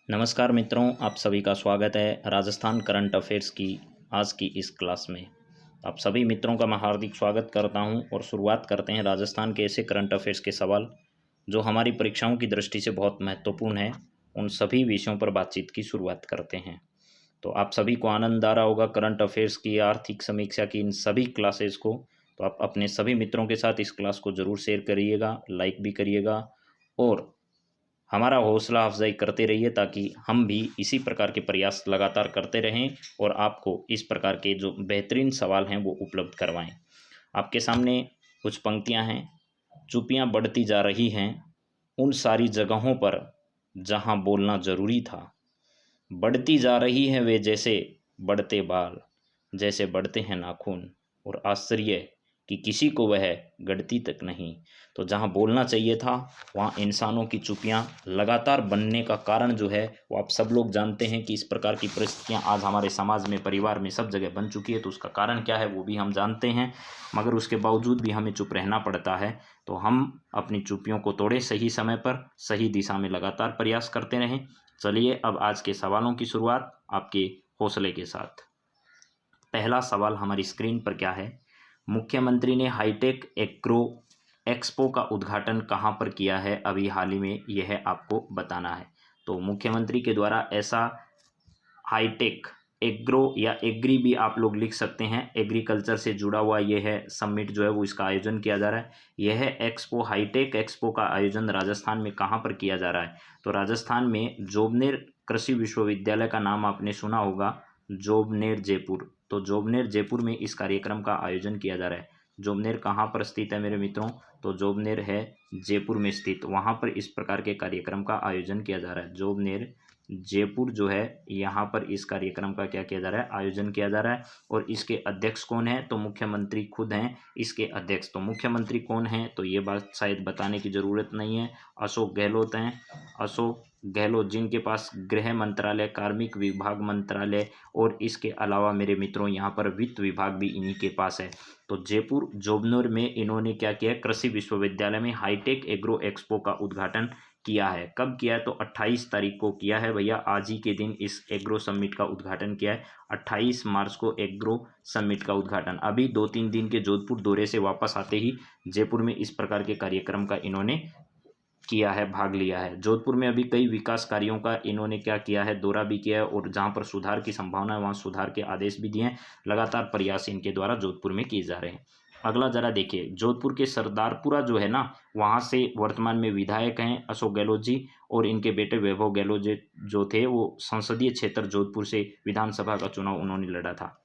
नमस्कार मित्रों, आप सभी का स्वागत है राजस्थान करंट अफेयर्स की आज की इस क्लास में। आप सभी मित्रों का मैं हार्दिक स्वागत करता हूं और शुरुआत करते हैं राजस्थान के ऐसे करंट अफेयर्स के सवाल जो हमारी परीक्षाओं की दृष्टि से बहुत महत्वपूर्ण है। उन सभी विषयों पर बातचीत की शुरुआत करते हैं। तो आप सभी को आनंद आ रहा होगा करंट अफेयर्स की, आर्थिक समीक्षा की इन सभी क्लासेस को। तो आप अपने सभी मित्रों के साथ इस क्लास को ज़रूर शेयर करिएगा, लाइक भी करिएगा और हमारा हौसला अफजाई करते रहिए ताकि हम भी इसी प्रकार के प्रयास लगातार करते रहें और आपको इस प्रकार के जो बेहतरीन सवाल हैं वो उपलब्ध करवाएं। आपके सामने कुछ पंक्तियां हैं। चुप्पियां बढ़ती जा रही हैं उन सारी जगहों पर जहां बोलना जरूरी था। बढ़ती जा रही है वे जैसे बढ़ते बाल, जैसे बढ़ते हैं नाखून, और आश्चर्य कि किसी को वह गढ़ती तक नहीं। तो जहाँ बोलना चाहिए था वहाँ इंसानों की चुप्पियाँ लगातार बनने का कारण जो है वो आप सब लोग जानते हैं कि इस प्रकार की परिस्थितियाँ आज हमारे समाज में, परिवार में, सब जगह बन चुकी है। तो उसका कारण क्या है वो भी हम जानते हैं, मगर उसके बावजूद भी हमें चुप रहना पड़ता है। तो हम अपनी चुप्पियों को तोड़े, सही समय पर सही दिशा में लगातार प्रयास करते रहें। चलिए अब आज के सवालों की शुरुआत आपके हौसले के साथ। पहला सवाल हमारी स्क्रीन पर क्या है? मुख्यमंत्री ने हाईटेक एग्रो एक्सपो का उद्घाटन कहाँ पर किया है अभी हाल ही में, यह आपको बताना है। तो मुख्यमंत्री के द्वारा ऐसा हाईटेक एग्रो या एग्री भी आप लोग लिख सकते हैं, एग्रीकल्चर से जुड़ा हुआ यह है समिट जो है वो इसका आयोजन किया जा रहा है। यह एक्सपो, हाईटेक एक्सपो का आयोजन राजस्थान में कहाँ पर किया जा रहा है? तो राजस्थान में जोबनेर कृषि विश्वविद्यालय का नाम आपने सुना होगा, जोबनेर जयपुर। तो जोबनेर जयपुर में इस कार्यक्रम का आयोजन किया जा रहा है। जोबनेर कहाँ पर स्थित है मेरे मित्रों? तो जोबनेर है जयपुर में स्थित, वहाँ पर इस प्रकार के कार्यक्रम का आयोजन किया जा रहा है। जोबनेर जयपुर जो है यहाँ पर इस कार्यक्रम का क्या किया जा रहा है? आयोजन किया जा रहा है। और इसके अध्यक्ष कौन है? तो मुख्यमंत्री खुद हैं इसके अध्यक्ष। तो मुख्यमंत्री कौन है? तो ये बात शायद बताने की ज़रूरत नहीं है, अशोक गहलोत हैं। अशोक गहलोत, जिनके पास गृह मंत्रालय, कार्मिक विभाग मंत्रालय और इसके अलावा मेरे मित्रों यहाँ पर वित्त विभाग भी इन्हीं के पास है। तो जयपुर जोबनेर में इन्होंने क्या किया? कृषि विश्वविद्यालय में हाईटेक एग्रो एक्सपो का उद्घाटन किया है। कब किया है? तो 28 तारीख को किया है भैया, आज ही के दिन इस एग्रो समिट का उद्घाटन किया है। 28 मार्च को एग्रो समिट का उद्घाटन। अभी 2-3 दिन के जोधपुर दौरे से वापस आते ही जयपुर में इस प्रकार के कार्यक्रम का इन्होंने किया है, भाग लिया है। जोधपुर में अभी कई विकास कार्यों का इन्होंने क्या किया है? दौरा भी किया है और जहां पर सुधार की संभावना है वहां सुधार के आदेश भी दिए हैं। लगातार प्रयास इनके द्वारा जोधपुर में किए जा रहे हैं। अगला जरा देखिए, जोधपुर के सरदारपुरा जो है ना, वहां से वर्तमान में विधायक हैं अशोक गहलोत जी, और इनके बेटे वैभव गहलोत जो थे वो संसदीय क्षेत्र जोधपुर से विधानसभा का चुनाव उन्होंने लड़ा था।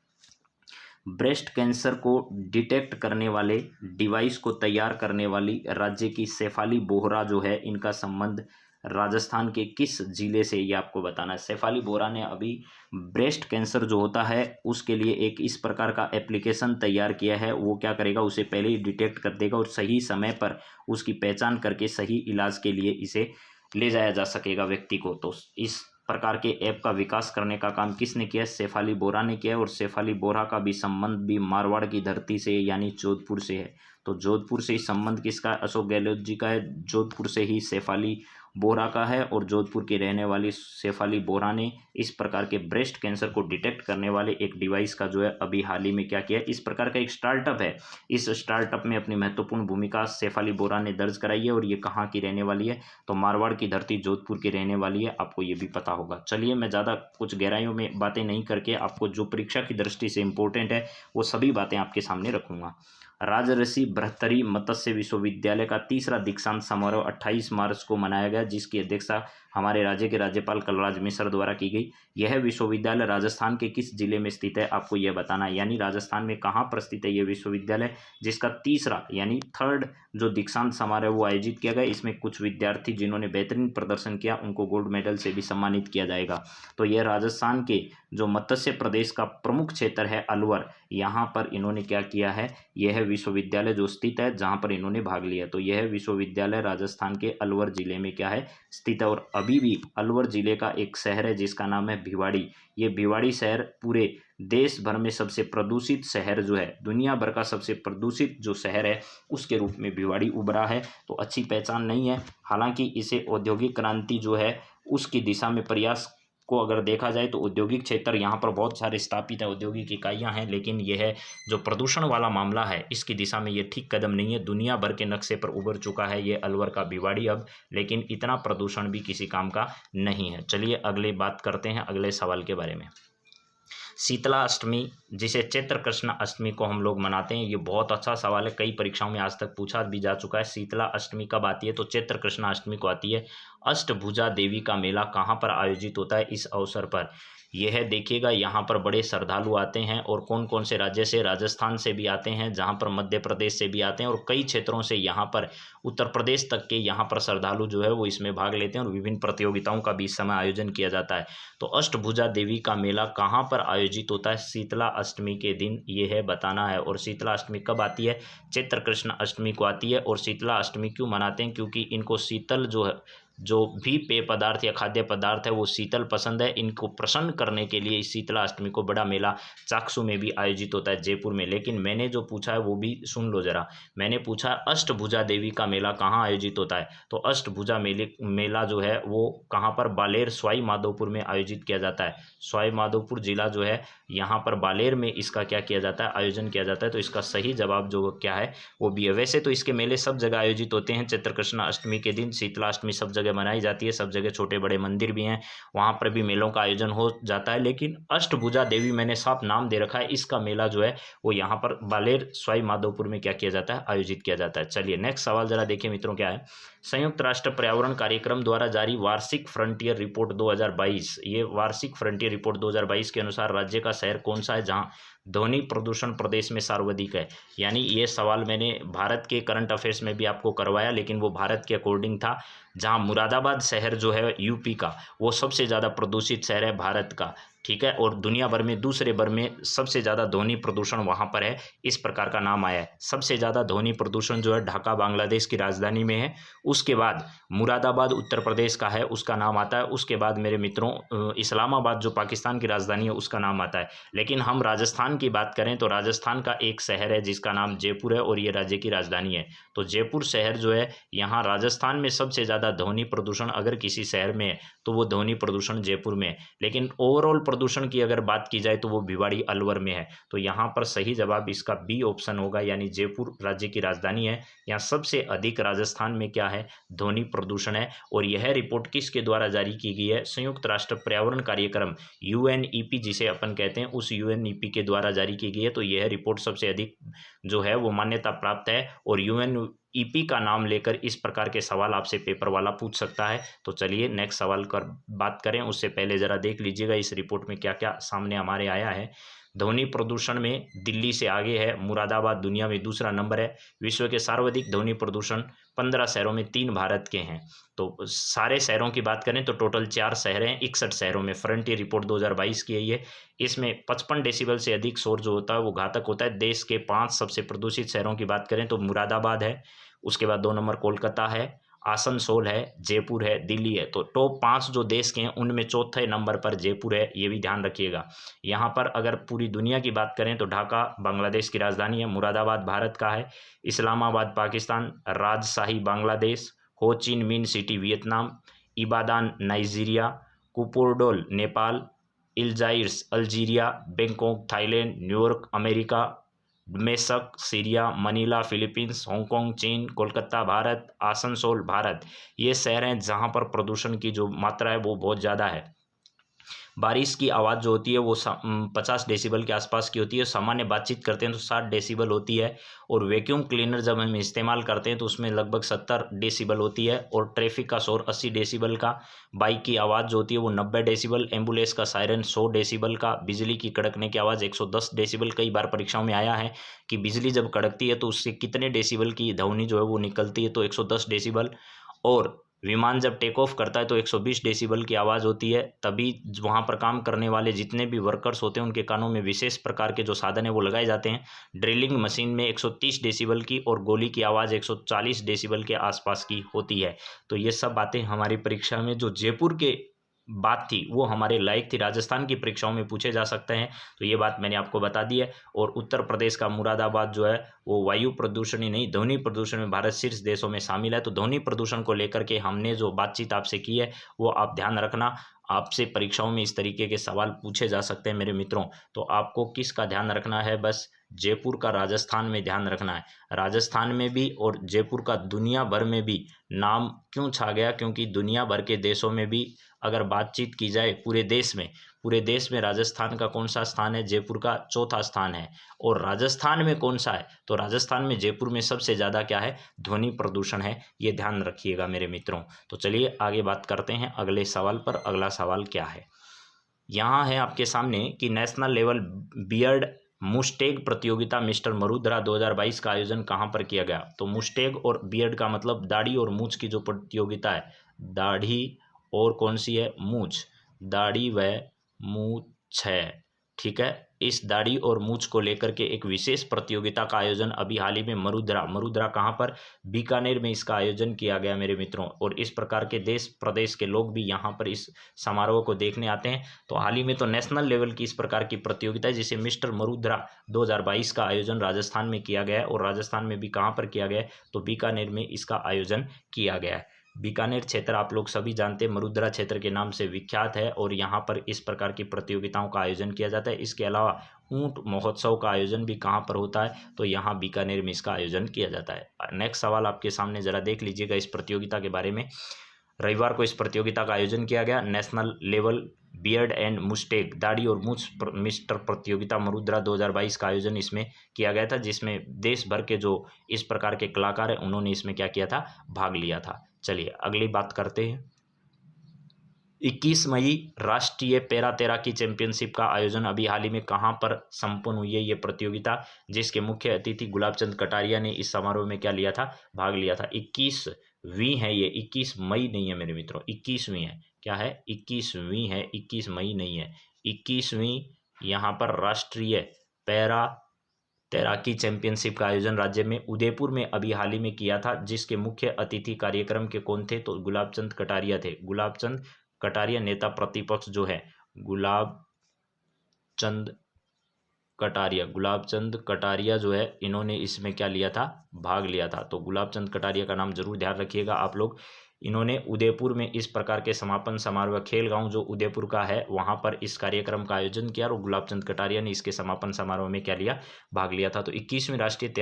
ब्रेस्ट कैंसर को डिटेक्ट करने वाले डिवाइस को तैयार करने वाली राज्य की शेफाली बोहरा जो है, इनका संबंध राजस्थान के किस जिले से, ये आपको बताना है। शेफाली बोहरा ने अभी ब्रेस्ट कैंसर जो होता है उसके लिए एक इस प्रकार का एप्लीकेशन तैयार किया है। वो क्या करेगा? उसे पहले ही डिटेक्ट कर देगा और सही समय पर उसकी पहचान करके सही इलाज के लिए इसे ले जाया जा सकेगा व्यक्ति को। तो इस प्रकार के ऐप का विकास करने का काम किसने किया? शेफाली बोहरा ने किया है। और शेफाली बोहरा का भी संबंध भी मारवाड़ की धरती से यानी जोधपुर से है। तो जोधपुर से ही संबंध किसका है? अशोक गहलोत जी का है। जोधपुर से ही शेफाली बोहरा का है और जोधपुर की रहने वाली शेफाली बोहरा ने इस प्रकार के ब्रेस्ट कैंसर को डिटेक्ट करने वाले एक डिवाइस का जो है अभी हाल ही में क्या किया है? इस प्रकार का एक स्टार्टअप है। इस स्टार्टअप में अपनी महत्वपूर्ण भूमिका शेफाली बोहरा ने दर्ज कराई है। और ये कहाँ की रहने वाली है? तो मारवाड़ की धरती जोधपुर की रहने वाली है, आपको ये भी पता होगा। चलिए मैं ज़्यादा कुछ गहराइयों में बातें नहीं करके आपको जो परीक्षा की दृष्टि से इंपॉर्टेंट है वो सभी बातें आपके सामने रखूंगा। राजर्षि बृहत्तरी मत्स्य विश्वविद्यालय का तीसरा दीक्षांत समारोह 28 मार्च को मनाया गया, जिसकी अध्यक्षता हमारे राज्य के राज्यपाल कलराज मिश्र द्वारा की गई। यह विश्वविद्यालय राजस्थान के किस जिले में स्थित है? आपको यह बताना है। यानी राजस्थान में कहाँ पर स्थित है यह विश्वविद्यालय, जिसका तीसरा यानी थर्ड जो दीक्षांत समारोह वो आयोजित किया गया। इसमें कुछ विद्यार्थी जिन्होंने बेहतरीन प्रदर्शन किया उनको गोल्ड मेडल से भी सम्मानित किया जाएगा। तो यह राजस्थान के जो मत्स्य प्रदेश का प्रमुख क्षेत्र है अलवर, यहाँ पर इन्होंने क्या किया है, यह विश्वविद्यालय जो स्थित है जहाँ पर इन्होंने भाग लिया। तो यह विश्वविद्यालय राजस्थान के अलवर जिले में क्या है, स्थित है। और अभी भी अलवर जिले का एक शहर है जिसका नाम है भिवाड़ी। ये भिवाड़ी शहर पूरे देश भर में सबसे प्रदूषित शहर जो है, दुनिया भर का सबसे प्रदूषित जो शहर है उसके रूप में भिवाड़ी उभरा है। तो अच्छी पहचान नहीं है। हालांकि इसे औद्योगिक क्रांति जो है उसकी दिशा में प्रयास को अगर देखा जाए तो औद्योगिक क्षेत्र यहाँ पर बहुत सारे स्थापित है, औद्योगिक इकाइयाँ हैं, लेकिन यह जो प्रदूषण वाला मामला है इसकी दिशा में ये ठीक कदम नहीं है। दुनिया भर के नक्शे पर उभर चुका है ये अलवर का भिवाड़ी अब, लेकिन इतना प्रदूषण भी किसी काम का नहीं है। चलिए अगले बात करते हैं अगले सवाल के बारे में। शीतला अष्टमी, जिसे चैत्र कृष्ण अष्टमी को हम लोग मनाते हैं, ये बहुत अच्छा सवाल है, कई परीक्षाओं में आज तक पूछा भी जा चुका है। शीतला अष्टमी कब आती है, तो चैत्र कृष्ण अष्टमी को आती है। अष्टभुजा देवी का मेला कहाँ पर आयोजित होता है इस अवसर पर, यह देखिएगा यहाँ पर बड़े श्रद्धालु आते हैं। और कौन कौन से राज्य से, राजस्थान से भी आते हैं, जहाँ पर मध्य प्रदेश से भी आते हैं, और कई क्षेत्रों से यहाँ पर उत्तर प्रदेश तक के यहाँ पर श्रद्धालु जो है वो इसमें भाग लेते हैं। और विभिन्न प्रतियोगिताओं का भी इस समय आयोजन किया जाता है। तो अष्टभुजा देवी का मेला कहाँ पर आयोजित होता है, शीतला अष्टमी के दिन, ये है बताना है। और शीतला अष्टमी कब आती है, चैत्र कृष्ण अष्टमी को आती है। और शीतला अष्टमी क्यों मनाते हैं, क्योंकि इनको शीतल जो भी पेय पदार्थ या खाद्य पदार्थ है वो शीतल पसंद है। इनको प्रसन्न करने के लिए इस शीतला अष्टमी को बड़ा मेला चाकसू में भी आयोजित होता है, जयपुर में। लेकिन मैंने जो पूछा है वो भी सुन लो जरा। मैंने पूछा अष्टभुजा देवी का मेला कहाँ आयोजित होता है, तो अष्टभुजा मेला जो है वो कहाँ पर, बालेर सवाई माधोपुर में आयोजित किया जाता है। सवाई माधोपुर जिला जो है यहाँ पर बालेर में इसका क्या किया जाता है, आयोजन किया जाता है। तो इसका सही जवाब जो क्या है वो भी है। वैसे तो इसके मेले सब जगह आयोजित होते हैं चैत्र कृष्ण अष्टमी के दिन। शीतला अष्टमी सब जगह मनाई जाती है, सब जगह छोटे बड़े मंदिर भी हैं, वहाँ पर भी मेलों का आयोजन हो जाता है। लेकिन अष्टभुजा देवी मैंने साफ नाम दे रखा है, इसका मेला जो है वो यहाँ पर बालेर सवाई माधोपुर में क्या किया जाता है, आयोजित किया जाता है। चलिए नेक्स्ट सवाल जरा देखिए मित्रों क्या है। संयुक्त राष्ट्र पर्यावरण कार्यक्रम द्वारा जारी वार्षिक फ्रंटियर रिपोर्ट 2022, ये वार्षिक फ्रंटियर रिपोर्ट 2022 के अनुसार राज्य का शहर कौन सा है जहां ध्वनि प्रदूषण प्रदेश में सर्वाधिक है। यानी ये सवाल मैंने भारत के करंट अफेयर्स में भी आपको करवाया, लेकिन वो भारत के अकॉर्डिंग था, जहां मुरादाबाद शहर जो है यूपी का वो सबसे ज़्यादा प्रदूषित शहर है भारत का, ठीक है। और दुनिया भर में दूसरे भर में सबसे ज़्यादा ध्वनि प्रदूषण वहाँ पर है, इस प्रकार का नाम आया है। सबसे ज़्यादा ध्वनि प्रदूषण जो है ढाका बांग्लादेश की राजधानी में है, उसके बाद मुरादाबाद उत्तर प्रदेश का है, उसका नाम आता है। उसके बाद मेरे मित्रों इस्लामाबाद जो पाकिस्तान की राजधानी है उसका नाम आता है। लेकिन हम राजस्थान की बात करें तो राजस्थान का एक शहर है जिसका नाम जयपुर है और ये राज्य की राजधानी है। तो जयपुर शहर जो है यहाँ राजस्थान में सबसे ज़्यादा ध्वनि प्रदूषण अगर किसी शहर में है तो वो ध्वनि प्रदूषण जयपुर में है। लेकिन ओवरऑल प्रदूषण की अगर बात की जाए तो वो भिवाड़ी अलवर में है। तो यहाँ पर सही जवाब इसका बी ऑप्शन होगा, यानी जयपुर राज्य की राजधानी है, यहाँ सबसे अधिक राजस्थान में क्या है, ध्वनि प्रदूषण है। और यह रिपोर्ट किसके द्वारा जारी की गई है, संयुक्त राष्ट्र पर्यावरण कार्यक्रम यूएनईपी जिसे अपन कहते हैं, उस यूएनईपी के द्वारा जारी की गई है। तो यह रिपोर्ट सबसे अधिक जो है वो मान्यता प्राप्त है। और यूएनईपी का नाम लेकर इस प्रकार के सवाल आपसे पेपर वाला पूछ सकता है। तो चलिए नेक्स्ट सवाल कर बात करें, उससे पहले जरा देख लीजिएगा इस रिपोर्ट में क्या क्या सामने हमारे आया है। ध्वनि प्रदूषण में दिल्ली से आगे है, मुरादाबाद दुनिया में दूसरा नंबर है। विश्व के सर्वाधिक ध्वनि प्रदूषण 15 शहरों में 3 भारत के हैं। तो सारे शहरों की बात करें तो टोटल 4 शहर हैं 61 शहरों में। फ्रंटियर रिपोर्ट 2022 की है ये। इसमें 55 डेसिबल से अधिक शोर जो होता है वो घातक होता है। देश के 5 सबसे प्रदूषित शहरों की बात करें तो मुरादाबाद है, उसके बाद 2 नंबर कोलकाता है, आसनसोल है, जयपुर है, दिल्ली है। तो टॉप 5 जो देश के हैं उनमें चौथे नंबर पर जयपुर है, ये भी ध्यान रखिएगा। यहाँ पर अगर पूरी दुनिया की बात करें तो ढाका बांग्लादेश की राजधानी है, मुरादाबाद भारत का है, इस्लामाबाद पाकिस्तान, राजशाही Bangladesh, Ho Chi Minh City Vietnam, Ibadan Nigeria, कुपुरडोल Nepal, Algiers Algeria, Bangkok Thailand, New York America, दमेश्क सीरिया, मनीला फिलीपींस, हांगकांग चीन, कोलकाता भारत, आसनसोल भारत, ये शहर हैं जहां पर प्रदूषण की जो मात्रा है वो बहुत ज़्यादा है। बारिश की आवाज़ जो होती है वो 50 डेसिबल के आसपास की होती है। सामान्य बातचीत करते हैं तो 60 डेसिबल होती है। और वैक्यूम क्लीनर जब हम इस्तेमाल करते हैं तो उसमें लगभग 70 डेसिबल होती है। और ट्रैफिक का शोर 80 डेसिबल का, बाइक की आवाज़ जो होती है वो 90 डेसिबल, एम्बुलेंस का सायरन 100 डेसिबल का, बिजली की कड़कने की आवाज़ 110 डेसिबल। कई बार परीक्षाओं में आया है कि बिजली जब कड़कती है तो उससे कितने डेसिबल की ध्वनि जो है वो निकलती है, तो 110 डेसिबल। और विमान जब टेक ऑफ करता है तो 120 डेसिबल की आवाज़ होती है, तभी वहाँ पर काम करने वाले जितने भी वर्कर्स होते हैं उनके कानों में विशेष प्रकार के जो साधन है वो लगाए जाते हैं। ड्रिलिंग मशीन में 130 डेसिबल की और गोली की आवाज़ 140 डेसिबल के आसपास की होती है। तो ये सब बातें हमारी परीक्षा में जो जयपुर के बात थी वो हमारे लायक थी, राजस्थान की परीक्षाओं में पूछे जा सकते हैं। तो ये बात मैंने आपको बता दी है। और उत्तर प्रदेश का मुरादाबाद जो है वो वायु प्रदूषण ही नहीं, ध्वनि प्रदूषण में भारत शीर्ष देशों में शामिल है। तो ध्वनि प्रदूषण को लेकर के हमने जो बातचीत आपसे की है वो आप ध्यान रखना। आपसे परीक्षाओं में इस तरीके के सवाल पूछे जा सकते हैं मेरे मित्रों। तो आपको किसका ध्यान रखना है? बस जयपुर का राजस्थान में ध्यान रखना है। राजस्थान में भी और जयपुर का दुनिया भर में भी नाम क्यों छा गया? क्योंकि दुनिया भर के देशों में भी अगर बातचीत की जाए पूरे देश में राजस्थान का कौन सा स्थान है? जयपुर का चौथा स्थान है। और राजस्थान में कौन सा है? तो राजस्थान में जयपुर में सबसे ज़्यादा क्या है? ध्वनि प्रदूषण है। ये ध्यान रखिएगा मेरे मित्रों। तो चलिए आगे बात करते हैं अगले सवाल पर। अगला सवाल क्या है यहाँ है आपके सामने कि नेशनल लेवल बियर्ड मुस्टेग प्रतियोगिता मिस्टर मरुद्रा 2022 का आयोजन कहाँ पर किया गया? तो मुस्टेग और बियर्ड का मतलब दाढ़ी और मूछ की जो प्रतियोगिता है, दाढ़ी और कौन सी है? मूछ। दाढ़ी व मूछ है, ठीक है। इस दाढ़ी और मूछ को लेकर के एक विशेष प्रतियोगिता का आयोजन अभी हाल ही में मरुद्रा कहाँ पर? बीकानेर में इसका आयोजन किया गया मेरे मित्रों। और इस प्रकार के देश प्रदेश के लोग भी यहाँ पर इस समारोह को देखने आते हैं। तो हाल ही में तो नेशनल लेवल की इस प्रकार की प्रतियोगिता है जिसे मिस्टर मरुद्रा 2022 का आयोजन राजस्थान में किया गया है। और राजस्थान में भी कहाँ पर किया गया है? तो बीकानेर में इसका आयोजन किया गया है। बीकानेर क्षेत्र आप लोग सभी जानते हैं मरुद्रा क्षेत्र के नाम से विख्यात है और यहाँ पर इस प्रकार की प्रतियोगिताओं का आयोजन किया जाता है। इसके अलावा ऊंट महोत्सव का आयोजन भी कहाँ पर होता है? तो यहाँ बीकानेर में इसका आयोजन किया जाता है। नेक्स्ट सवाल आपके सामने जरा देख लीजिएगा इस प्रतियोगिता के बारे में। रविवार को इस प्रतियोगिता का आयोजन किया गया। नेशनल लेवल बियर्ड एंड मुस्टेग दाढ़ी और मूछ मिस्टर प्रतियोगिता मरुद्रा 2022 का आयोजन इसमें किया गया था, जिसमें देश भर के जो इस प्रकार के कलाकार हैं उन्होंने इसमें क्या किया था? भाग लिया था। चलिए अगली बात करते हैं। 21 मई राष्ट्रीय पैरा तैराकी चैंपियनशिप का आयोजन अभी हाल ही में कहाँ पर संपन्न हुई है? ये प्रतियोगिता जिसके मुख्य अतिथि गुलाबचंद कटारिया ने इस समारोह में क्या लिया था? भाग लिया था। 21वीं है ये, 21 मई नहीं है मेरे मित्रों, 21वीं है। क्या है? 21वीं है, 21 मई नहीं है। 21वीं यहाँ पर राष्ट्रीय पैरा तैराकी चैंपियनशिप का आयोजन राज्य में उदयपुर में अभी हाल ही में किया था, जिसके मुख्य अतिथि कार्यक्रम के कौन थे? तो गुलाबचंद कटारिया थे। गुलाबचंद कटारिया नेता प्रतिपक्ष जो है गुलाबचंद कटारिया जो है इन्होंने इसमें क्या लिया था? भाग लिया था। तो गुलाबचंद कटारिया का नाम जरूर ध्यान रखिएगा आप लोग। इन्होंने उदयपुर में इस प्रकार के समापन समारोह खेल गांव जो उदयपुर का है वहां पर इस कार्यक्रम का आयोजन किया और गुलाबचंद कटारिया ने इसके समापन समारोह में क्या लिया? भाग लिया था। तो 21वीं राष्ट्रीय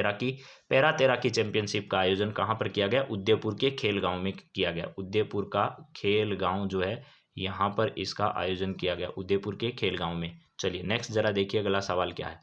पैरा तैराकी चैंपियनशिप का आयोजन कहाँ पर किया गया? उदयपुर के खेल गांव में किया गया। उदयपुर का खेल गांव जो है यहाँ पर इसका आयोजन किया गया, उदयपुर के खेल गांव में। चलिए नेक्स्ट जरा देखिए अगला सवाल क्या है।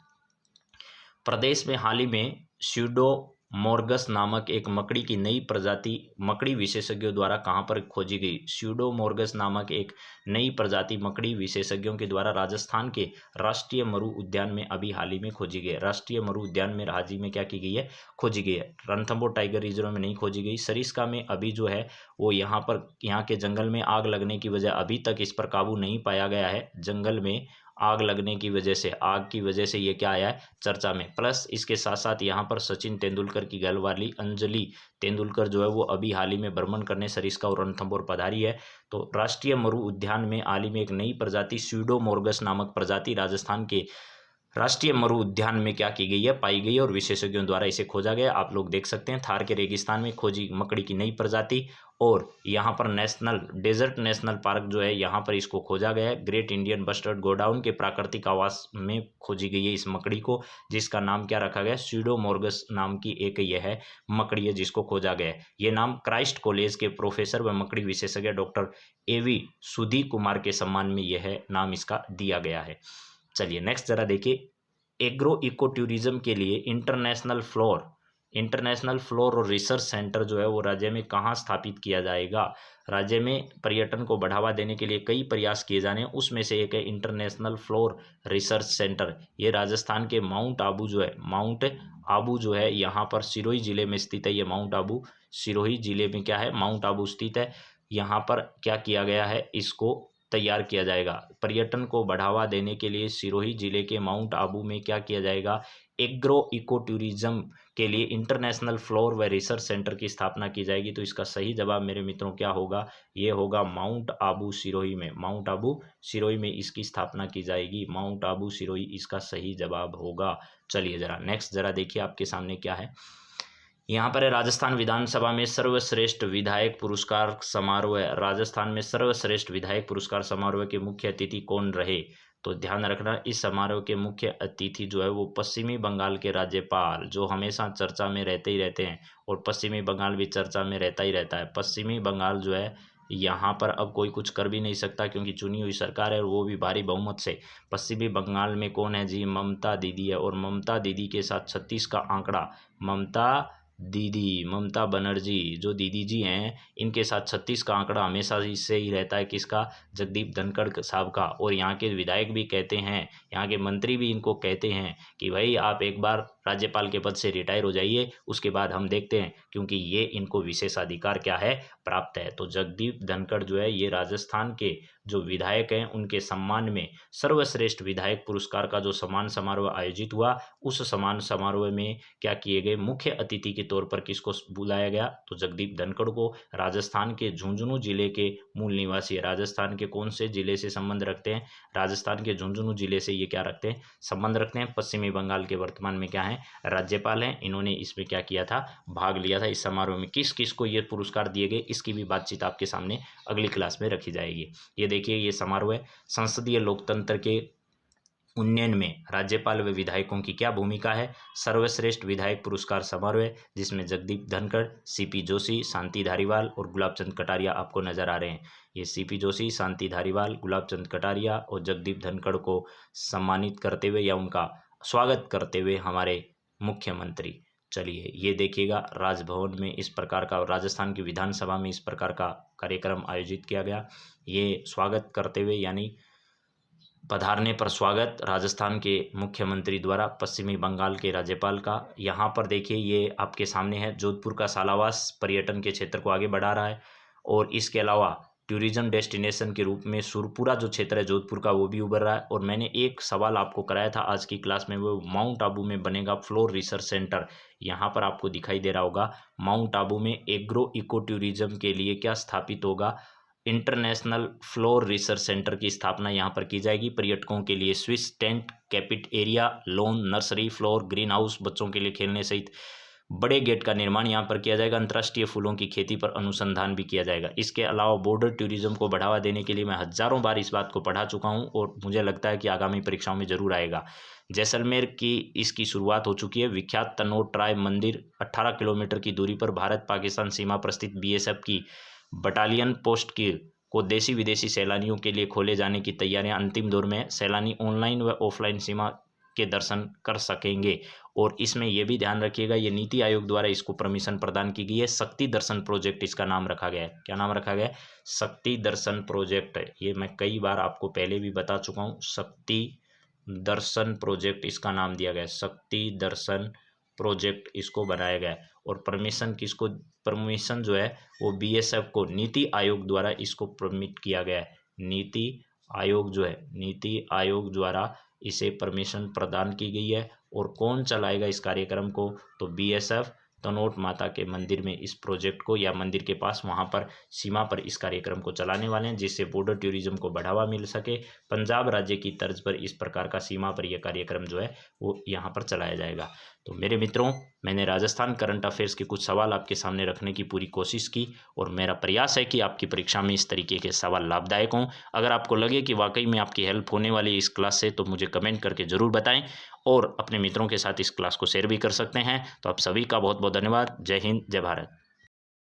प्रदेश में हाल ही में स्यूडोमोर्गस नामक एक मकड़ी की नई प्रजाति मकड़ी विशेषज्ञों द्वारा कहां पर खोजी गई? स्यूडोमोर्गस नामक एक नई प्रजाति मकड़ी विशेषज्ञों के द्वारा राजस्थान के राष्ट्रीय मरु उद्यान में अभी हाल ही में खोजी गई। राष्ट्रीय मरु उद्यान में राजी में क्या की गई है? खोजी गई है। रणथंभौर टाइगर रिजर्व में नहीं खोजी गई। सरिस्का में अभी जो है वो यहाँ के जंगल में आग लगने की वजह अभी तक इस पर काबू नहीं पाया गया है। जंगल में आग लगने की वजह से, आग की वजह से ये क्या आया है? चर्चा में। प्लस इसके साथ साथ यहाँ पर सचिन तेंदुलकर की घरवाली अंजलि तेंदुलकर जो है वो अभी हाल ही में भ्रमण करने सरिस्का और रणथंभौर पधारी है। तो राष्ट्रीय मरु उद्यान में हाल ही में एक नई प्रजाति स्यूडोमोर्गस नामक प्रजाति राजस्थान के राष्ट्रीय मरु उद्यान में क्या की गई है? पाई गई है और विशेषज्ञों द्वारा इसे खोजा गया। आप लोग देख सकते हैं थार के रेगिस्तान में खोजी मकड़ी की नई प्रजाति और यहाँ पर डेजर्ट नेशनल पार्क जो है यहाँ पर इसको खोजा गया है। ग्रेट इंडियन बस्टर्ड गोडाउन के प्राकृतिक आवास में खोजी गई है इस मकड़ी को, जिसका नाम क्या रखा गया? स्यूडोमोर्गस नाम की एक यह है मकड़ी है जिसको खोजा गया है। ये नाम क्राइस्ट कॉलेज के प्रोफेसर व मकड़ी विशेषज्ञ डॉक्टर AV सुधी कुमार के सम्मान में यह नाम इसका दिया गया है। चलिए नेक्स्ट जरा देखिए। एग्रो इको टूरिज्म के लिए इंटरनेशनल फ्लोर इंटरनेशनल फ्लोर और रिसर्च सेंटर जो है वो राज्य में कहाँ स्थापित किया जाएगा। राज्य में पर्यटन को बढ़ावा देने के लिए कई प्रयास किए जाने हैं, उसमें से एक है इंटरनेशनल फ्लोर रिसर्च सेंटर। ये राजस्थान के माउंट आबू जो है यहाँ पर सिरोही जिले में स्थित है। ये माउंट आबू सिरोही जिले में क्या है, माउंट आबू स्थित है। यहाँ पर क्या किया गया है, इसको तैयार किया जाएगा। पर्यटन को बढ़ावा देने के लिए सिरोही जिले के माउंट आबू में क्या किया जाएगा, एग्रो इको टूरिज्म के लिए इंटरनेशनल फ्लोर व रिसर्च सेंटर की स्थापना की जाएगी। तो इसका सही जवाब मेरे मित्रों क्या होगा, ये होगा माउंट आबू सिरोही में। माउंट आबू सिरोही में इसकी स्थापना की जाएगी। माउंट आबू सिरोही इसका सही जवाब होगा। चलिए जरा नेक्स्ट जरा देखिए आपके सामने क्या है। यहाँ पर है राजस्थान विधानसभा में सर्वश्रेष्ठ विधायक पुरस्कार समारोह है। राजस्थान में सर्वश्रेष्ठ विधायक पुरस्कार समारोह के मुख्य अतिथि कौन रहे। तो ध्यान रखना, इस समारोह के मुख्य अतिथि जो है वो पश्चिमी बंगाल के राज्यपाल, जो हमेशा चर्चा में रहते ही रहते हैं, और पश्चिमी बंगाल भी चर्चा में रहता ही रहता है। पश्चिमी बंगाल जो है यहाँ पर अब कोई कुछ कर भी नहीं सकता, क्योंकि चुनी हुई सरकार है और वो भी भारी बहुमत से। पश्चिमी बंगाल में कौन है जी, ममता दीदी है। और ममता दीदी के साथ 36 का आंकड़ा, ममता बनर्जी जो दीदी जी हैं, इनके साथ 36 का आंकड़ा हमेशा से ही रहता है। किसका, जगदीप धनखड़ साहब का। और यहाँ के विधायक भी कहते हैं, यहाँ के मंत्री भी इनको कहते हैं कि भाई आप एक बार राज्यपाल के पद से रिटायर हो जाइए, उसके बाद हम देखते हैं, क्योंकि ये इनको विशेषाधिकार क्या है, प्राप्त है। तो जगदीप धनखड़ जो है ये राजस्थान के जो विधायक हैं उनके सम्मान में सर्वश्रेष्ठ विधायक पुरस्कार का जो सम्मान समारोह आयोजित हुआ, उस सम्मान समारोह में क्या किए गए, मुख्य अतिथि के तौर पर किसको बुलाया गया, तो जगदीप धनखड़ को। राजस्थान के झुंझुनू जिले के मूल निवासी, राजस्थान के कौन से जिले से संबंध रखते हैं, राजस्थान के झुंझुनू जिले से ये क्या रखते हैं, संबंध रखते हैं। पश्चिमी बंगाल के वर्तमान में क्या है, राज्यपाल हैं। इन्होंने इसमें क्या किया था, भाग लिया था इस समारोह में। किस किस को ये पुरस्कार दिए गए, इसकी भी बातचीत आपके सामने अगली क्लास में रखी जाएगी। ये देखिए ये समारोह है। संसदीय लोकतंत्र के उन्नयन में राज्यपाल व विधायकों की क्या भूमिका है। सर्वश्रेष्ठ विधायक पुरस्कार समारोह है, जिसमें जगदीप धनखड़, सीपी जोशी, शांति धारीवाल और गुलाबचंद कटारिया आपको नजर आ रहे हैं। ये सीपी जोशी, शांति धारीवाल, गुलाबचंद कटारिया और जगदीप धनखड़ को सम्मानित करते हुए या उनका स्वागत करते हुए हमारे मुख्यमंत्री। चलिए ये देखिएगा, राजभवन में इस प्रकार का, राजस्थान की विधानसभा में इस प्रकार का कार्यक्रम आयोजित किया गया। ये स्वागत करते हुए यानी पधारने पर स्वागत राजस्थान के मुख्यमंत्री द्वारा पश्चिमी बंगाल के राज्यपाल का। यहाँ पर देखिए ये आपके सामने है, जोधपुर का सालावास पर्यटन के क्षेत्र को आगे बढ़ा रहा है। और इसके अलावा टूरिज्म डेस्टिनेशन के रूप में सुरपुरा जो क्षेत्र है जोधपुर का, वो भी उभर रहा है। और मैंने एक सवाल आपको कराया था आज की क्लास में, वो माउंट आबू में बनेगा फ्लोर रिसर्च सेंटर। यहाँ पर आपको दिखाई दे रहा होगा, माउंट आबू में एग्रो इको टूरिज्म के लिए क्या स्थापित होगा, इंटरनेशनल फ्लोर रिसर्च सेंटर की स्थापना यहाँ पर की जाएगी। पर्यटकों के लिए स्विस टेंट, कैपिट area, lawn, nursery, floor, green house, बच्चों के लिए खेलने सहित बड़े गेट का निर्माण यहाँ पर किया जाएगा। अंतर्राष्ट्रीय फूलों की खेती पर अनुसंधान भी किया जाएगा। इसके अलावा बॉर्डर टूरिज्म को बढ़ावा देने के लिए मैं हजारों बार इस बात को पढ़ा चुका हूँ और मुझे लगता है कि आगामी परीक्षाओं में जरूर आएगा। जैसलमेर की इसकी शुरुआत हो चुकी है। विख्यात तनोट राय मंदिर 18 किलोमीटर की दूरी पर भारत पाकिस्तान सीमा पर स्थित बीएसएफ की बटालियन पोस्ट को देशी विदेशी सैलानियों के लिए खोले जाने की तैयारियां अंतिम दौर में। सैलानी ऑनलाइन व ऑफलाइन सीमा के दर्शन कर सकेंगे। और इसमें यह भी ध्यान रखिएगा, ये नीति आयोग द्वारा इसको परमिशन प्रदान की गई है। शक्ति दर्शन प्रोजेक्ट इसका नाम रखा गया है। क्या नाम रखा गया है, शक्ति दर्शन प्रोजेक्ट। ये मैं कई बार आपको पहले भी बता चुका हूँ, शक्ति दर्शन प्रोजेक्ट इसका नाम दिया गया है। शक्ति दर्शन प्रोजेक्ट इसको बनाया गया है। और परमिशन जो है वो बीएसएफ को नीति आयोग द्वारा इसको परमिट किया गया है। नीति आयोग जो है, नीति आयोग द्वारा इसे परमिशन प्रदान की गई है। और कौन चलाएगा इस कार्यक्रम को, तो बीएसएफ तनोट माता के मंदिर में इस प्रोजेक्ट को, या मंदिर के पास वहां पर सीमा पर इस कार्यक्रम को चलाने वाले हैं, जिससे बॉर्डर टूरिज्म को बढ़ावा मिल सके। पंजाब राज्य की तर्ज पर इस प्रकार का सीमा पर यह कार्यक्रम जो है वो यहाँ पर चलाया जाएगा। तो मेरे मित्रों, मैंने राजस्थान करंट अफेयर्स के कुछ सवाल आपके सामने रखने की पूरी कोशिश की और मेरा प्रयास है कि आपकी परीक्षा में इस तरीके के सवाल लाभदायक हों। अगर आपको लगे कि वाकई में आपकी हेल्प होने वाली इस क्लास से, तो मुझे कमेंट करके ज़रूर बताएं और अपने मित्रों के साथ इस क्लास को शेयर भी कर सकते हैं। तो आप सभी का बहुत बहुत धन्यवाद। जय हिंद, जय भारत।